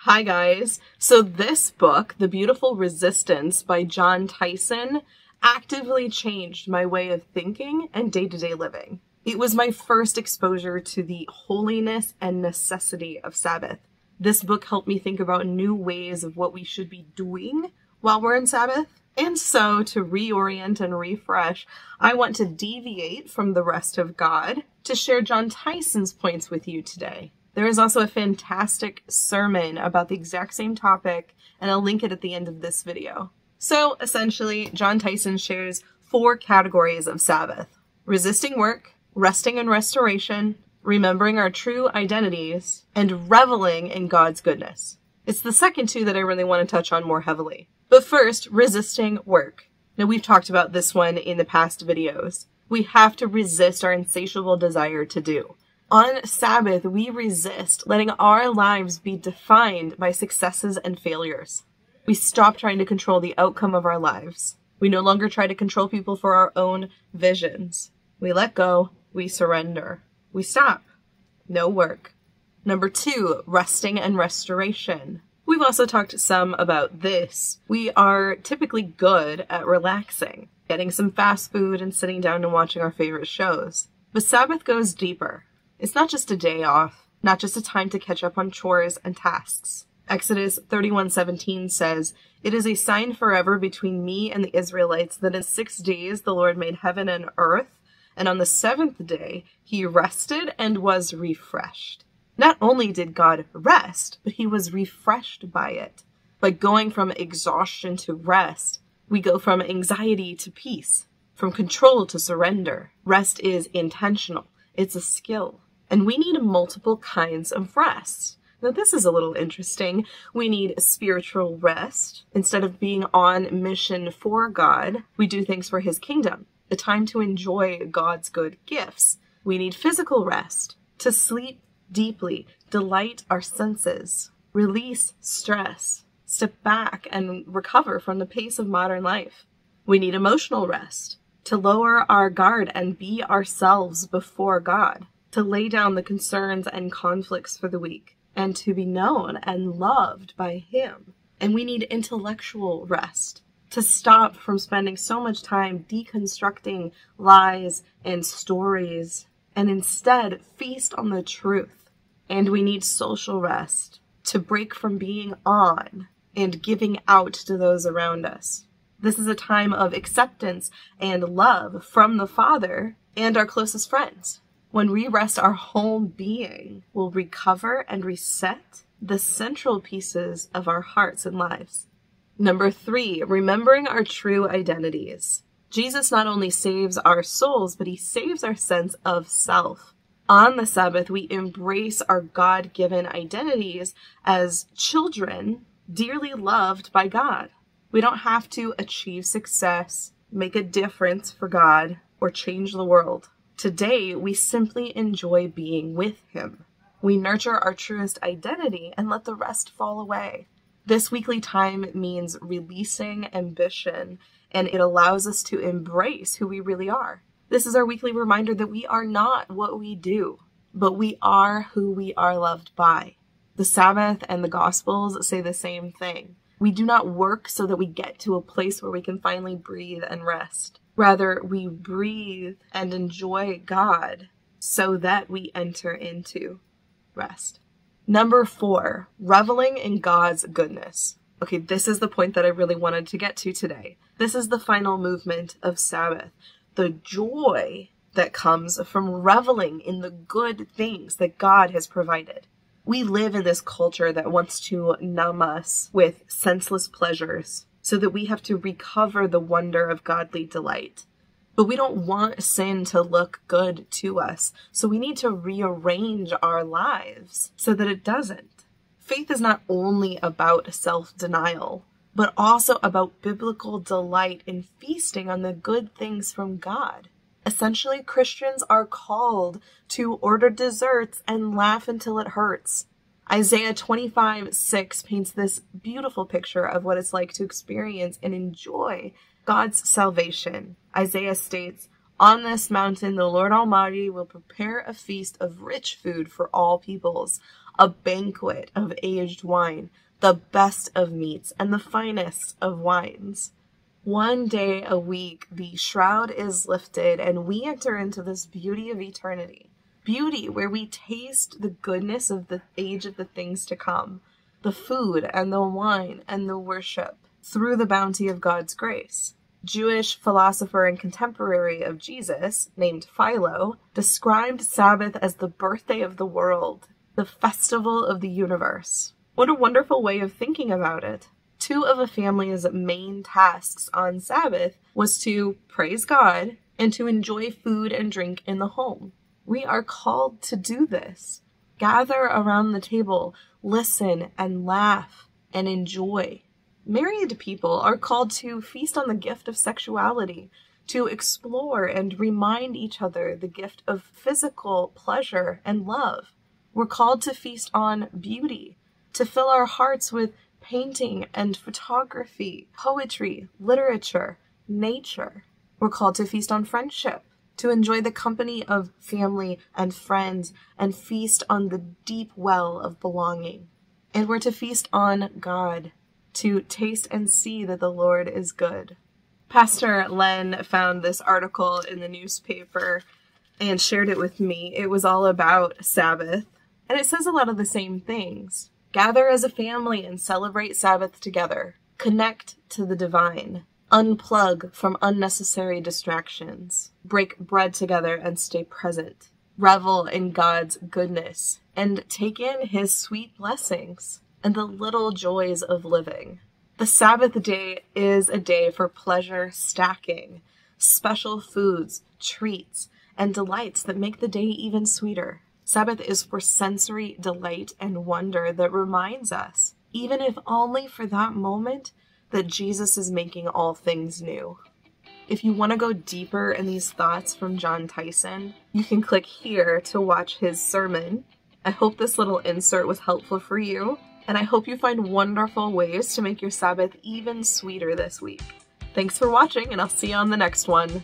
Hi guys. So this book, The Beautiful Resistance by Jon Tyson, actively changed my way of thinking and day-to-day living. It was my first exposure to the holiness and necessity of Sabbath. This book helped me think about new ways of what we should be doing while we're in Sabbath. And so, to reorient and refresh, I want to deviate from the rest of God to share Jon Tyson's points with you today. There is also a fantastic sermon about the exact same topic, and I'll link it at the end of this video. So, essentially, Jon Tyson shares 4 categories of Sabbath: resisting work, resting and restoration, remembering our true identities, and reveling in God's goodness. It's the second 2 that I really want to touch on more heavily. But first, resisting work. Now, we've talked about this one in the past videos. We have to resist our insatiable desire to do. On Sabbath, we resist letting our lives be defined by successes and failures. We stop trying to control the outcome of our lives. We no longer try to control people for our own visions. We let go. We surrender. We stop. No work. Number 2, resting and restoration. We've also talked some about this. We are typically good at relaxing, getting some fast food and sitting down and watching our favorite shows. But Sabbath goes deeper. It's not just a day off, not just a time to catch up on chores and tasks. Exodus 31:17 says, "It is a sign forever between me and the Israelites that in 6 days the Lord made heaven and earth, and on the 7th day he rested and was refreshed." Not only did God rest, but he was refreshed by it. By going from exhaustion to rest, we go from anxiety to peace, from control to surrender. Rest is intentional. It's a skill. And we need multiple kinds of rest. Now, this is a little interesting. We need spiritual rest. Instead of being on mission for God, we do things for his kingdom, the time to enjoy God's good gifts. We need physical rest, to sleep deeply, delight our senses, release stress, step back and recover from the pace of modern life. We need emotional rest, to lower our guard and be ourselves before God, to lay down the concerns and conflicts for the week, and to be known and loved by him. And we need intellectual rest, to stop from spending so much time deconstructing lies and stories, and instead feast on the truth. And we need social rest, to break from being on and giving out to those around us. This is a time of acceptance and love from the Father and our closest friends. When we rest, our whole being will recover and reset the central pieces of our hearts and lives. Number 3, remembering our true identities. Jesus not only saves our souls, but he saves our sense of self. On the Sabbath, we embrace our God-given identities as children dearly loved by God. We don't have to achieve success, make a difference for God, or change the world. Today, we simply enjoy being with him. We nurture our truest identity and let the rest fall away. This weekly time means releasing ambition, and it allows us to embrace who we really are. This is our weekly reminder that we are not what we do, but we are who we are loved by. The Sabbath and the Gospels say the same thing. We do not work so that we get to a place where we can finally breathe and rest. Rather, we breathe and enjoy God so that we enter into rest. Number 4, reveling in God's goodness. Okay, this is the point that I really wanted to get to today. This is the final movement of Sabbath. The joy that comes from reveling in the good things that God has provided. We live in this culture that wants to numb us with senseless pleasures so that we have to recover the wonder of godly delight. But we don't want sin to look good to us, so we need to rearrange our lives so that it doesn't. Faith is not only about self-denial, but also about biblical delight in feasting on the good things from God. Essentially, Christians are called to order desserts and laugh until it hurts. Isaiah 25:6 paints this beautiful picture of what it's like to experience and enjoy God's salvation. Isaiah states, "On this mountain the Lord Almighty will prepare a feast of rich food for all peoples. a banquet of aged wine, the best of meats, and the finest of wines. One day a week, the shroud is lifted, and we enter into this beauty of eternity. Beauty where we taste the goodness of the age of the things to come, the food and the wine and the worship, through the bounty of God's grace. Jewish philosopher and contemporary of Jesus, named Philo, described Sabbath as the birthday of the world, the festival of the universe. What a wonderful way of thinking about it. Two of a family's main tasks on Sabbath was to praise God and to enjoy food and drink in the home. We are called to do this. Gather around the table, listen and laugh and enjoy. Married people are called to feast on the gift of sexuality, to explore and remind each other the gift of physical pleasure and love. We're called to feast on beauty, to fill our hearts with painting and photography, poetry, literature, nature. We're called to feast on friendship, to enjoy the company of family and friends and feast on the deep well of belonging. And we're to feast on God, to taste and see that the Lord is good. Pastor Len found this article in the newspaper and shared it with me. It was all about Sabbath, and it says a lot of the same things. Gather as a family and celebrate Sabbath together. Connect to the divine. Unplug from unnecessary distractions. Break bread together and stay present. Revel in God's goodness and take in His sweet blessings and the little joys of living. The Sabbath day is a day for pleasure stacking, special foods, treats, and delights that make the day even sweeter. Sabbath is for sensory delight and wonder that reminds us, even if only for that moment, that Jesus is making all things new. If you want to go deeper in these thoughts from John Tyson, you can click here to watch his sermon. I hope this little insert was helpful for you, and I hope you find wonderful ways to make your Sabbath even sweeter this week. Thanks for watching, and I'll see you on the next one.